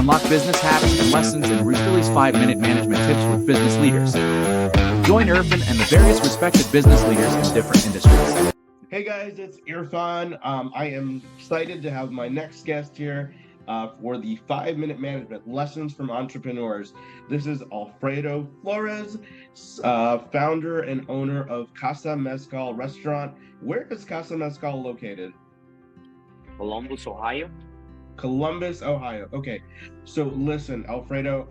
unlock business hacks and lessons in Ruthili's 5-minute management tips with business leaders. Join Irfan and the various respected business leaders in different industries. Hey guys, it's Irfan. I am excited to have my next guest here for the 5-minute management lessons from entrepreneurs. This is Alfredo Flores, founder and owner of Casa Mezcal restaurant. Where is Casa Mezcal located? Columbus, Ohio. Columbus, Ohio. Okay, so listen, Alfredo.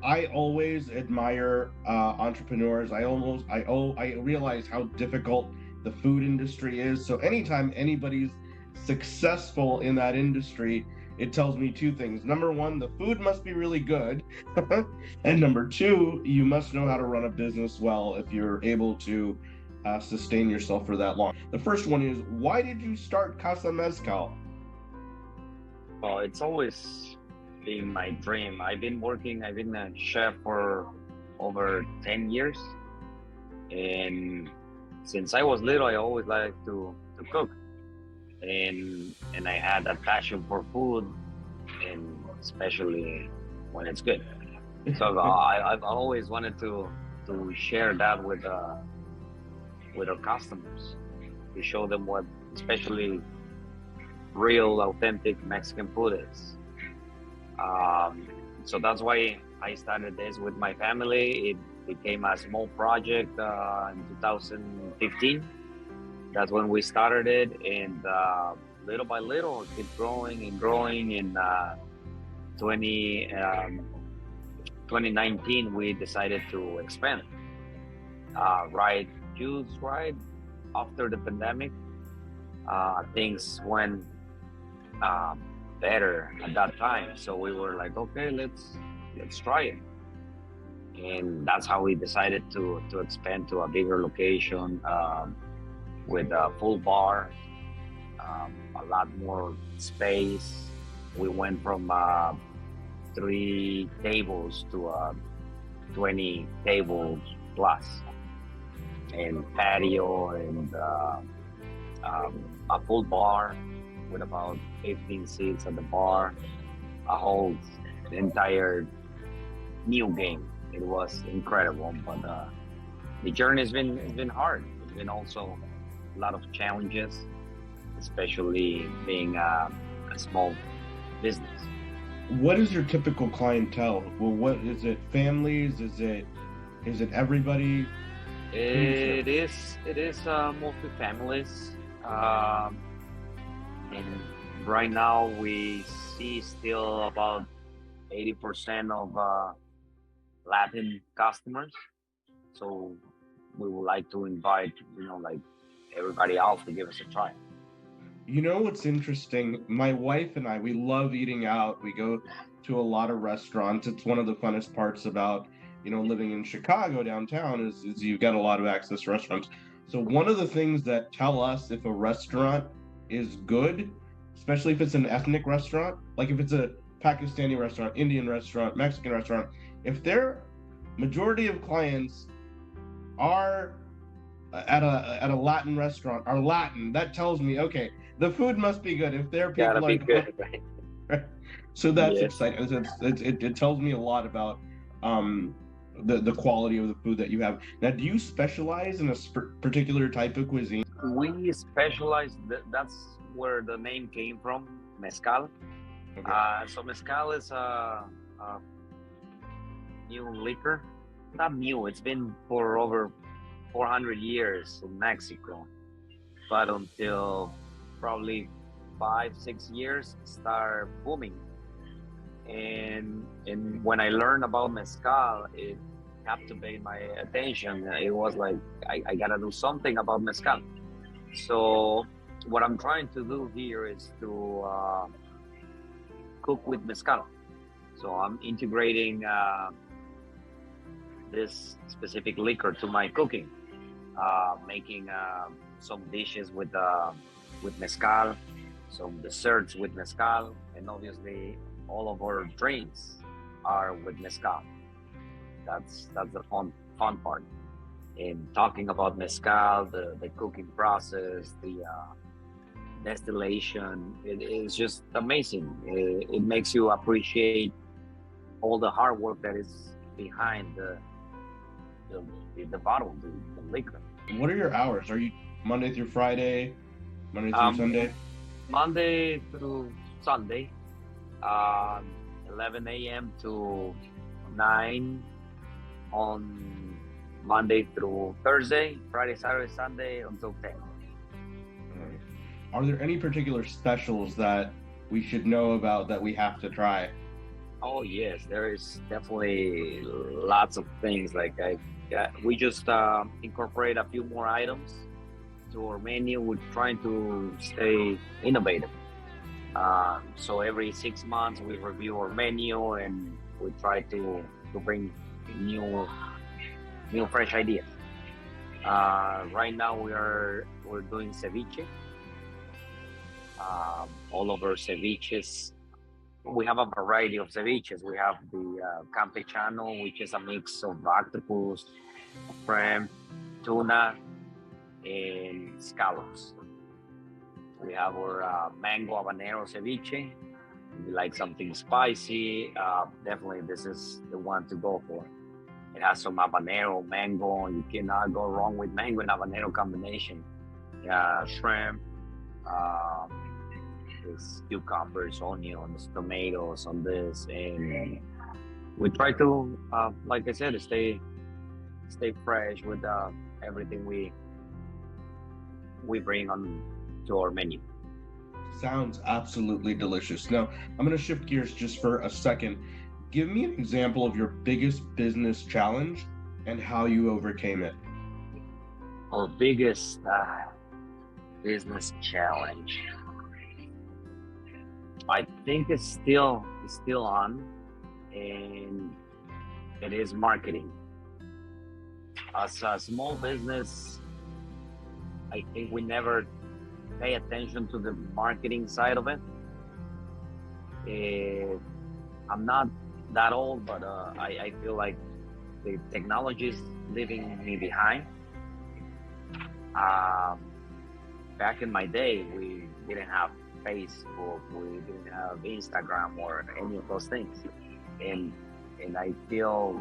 I always admire entrepreneurs. I realize how difficult the food industry is. So anytime anybody's successful in that industry, it tells me two things. Number one, the food must be really good. And number two, you must know how to run a business well if you're able to sustain yourself for that long. The first one is, why did you start Casa Mezcal? Well, it's always been my dream. I've been a chef for over 10 years. And since I was little, I always liked to cook. And I had that passion for food, and especially when it's good. So I've always wanted to share that with our customers, to show them what especially real, authentic Mexican food is. So that's why I started this with my family. It became a small project in 2015. That's when we started it, and little by little, it kept growing and growing. In 2019, we decided to expand. Right after the pandemic, things went better at that time. So we were like, okay, let's try it. And that's how we decided to expand to a bigger location with a full bar, a lot more space. We went from 3 tables to 20 tables plus, and patio, and a full bar with about 15 seats at the bar, a whole entire new game. It was incredible, but the journey has been hard. It's been also a lot of challenges, especially being a small business. What is your typical clientele? Well, what is it? Families? Is it everybody? It is mostly families. And right now we see still about 80% of Latin customers. So we would like to invite, like everybody else to give us a try. You know what's interesting? My wife and I, we love eating out. We go to a lot of restaurants. It's one of the funnest parts about, living in Chicago downtown is you've got a lot of access to restaurants. So one of the things that tell us if a restaurant is good, especially if it's an ethnic restaurant, like if it's a Pakistani restaurant, Indian restaurant, Mexican restaurant, if their majority of clients are at a Latin restaurant are Latin, that tells me, okay, the food must be good. If their people are good, right? So that's exciting. It tells me a lot about the quality of the food that you have. Now, do you specialize in a particular type of cuisine? We specialize. That's where the name came from, mescal. Okay. So mescal is a new liquor. Not new. It's been for over 400 years in Mexico, but until probably 5-6 years, start booming. And when I learned about mezcal, it captivated my attention. It was like, I gotta do something about mezcal. So what I'm trying to do here is to cook with mezcal. So I'm integrating this specific liquor to my cooking, making some dishes with mezcal, some desserts with mezcal, and obviously all of our drinks are with mezcal. That's the fun part. In talking about mezcal, the cooking process, distillation. It is just amazing. It makes you appreciate all the hard work that is behind the bottle, the liquor. What are your hours? Are you Monday through Friday, Monday through Um, Sunday? Monday through Sunday, um, 11 a.m. to 9 on Monday through Thursday, Friday, Saturday, Sunday until 10. Alright. Are there any particular specials that we should know about that we have to try? Oh yes, there is definitely lots of things. We just incorporate a few more items to our menu. We're trying to stay innovative. So every 6 months we review our menu and we try to bring new fresh ideas. Right now we're doing ceviche. All of our ceviches, we have a variety of ceviches. We have the campechano, which is a mix of octopus, shrimp, tuna, and scallops. We have our mango habanero ceviche. If you like something spicy, definitely this is the one to go for. It has some habanero, mango. You cannot go wrong with mango and habanero combination. Shrimp, this cucumbers, onions, tomatoes on this, and we try to, like I said, stay fresh with everything we bring on to our menu. Sounds absolutely delicious. Now, I'm going to shift gears just for a second. Give me an example of your biggest business challenge and how you overcame it. Our biggest business challenge, I think it's still on, and it is marketing. As a small business, I think we never pay attention to the marketing side of it. I'm not that old, but I feel like the technology is leaving me behind. Back in my day, we didn't have Facebook, we didn't have Instagram or any of those things, and I feel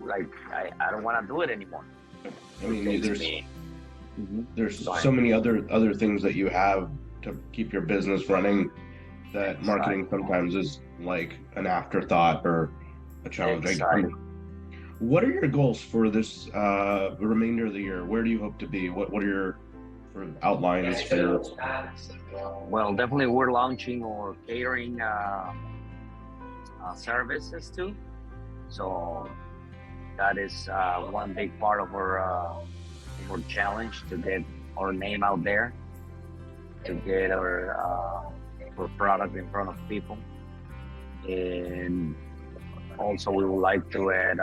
like I don't want to do it anymore. I mean, there's Sorry. so many other things that you have to keep your business running that marketing sometimes is like an afterthought or a challenge. Exactly. What are your goals for this remainder of the year? Where do you hope to be? What are your sort of outlines for your... Well, definitely we're launching our catering services too. So that is one big part of our challenge, to get our name out there, to get our product in front of people. And also we would like to add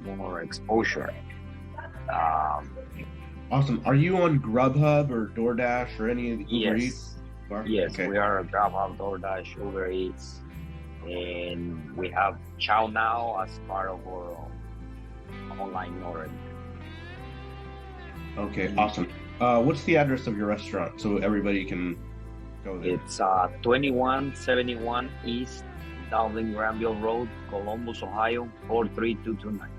more exposure. Awesome. Are you on Grubhub or DoorDash or any of the Uber Eats? Yes, Okay. we are Grubhub, DoorDash, Uber Eats, and we have Chow Now as part of our online already. Okay, awesome. What's the address of your restaurant so everybody can go there? It's 2171 East Dublin Granville Road, Columbus, Ohio 43229.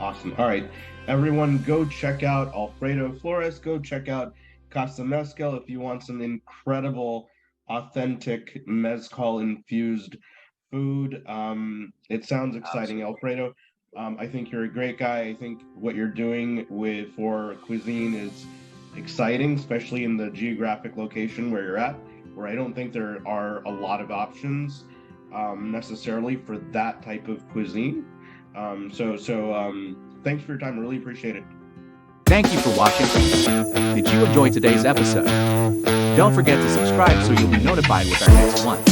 Awesome. All right, everyone, go check out Alfredo Flores. Go check out Casa Mezcal if you want some incredible, authentic mezcal infused food. It sounds exciting, Alfredo. I think you're a great guy. I think what you're doing for cuisine is exciting, especially in the geographic location where you're at, where I don't think there are a lot of options necessarily for that type of cuisine. Thanks for your time. I really appreciate it. Thank you for watching. Did you enjoy today's episode? Don't forget to subscribe so you'll be notified with our next one.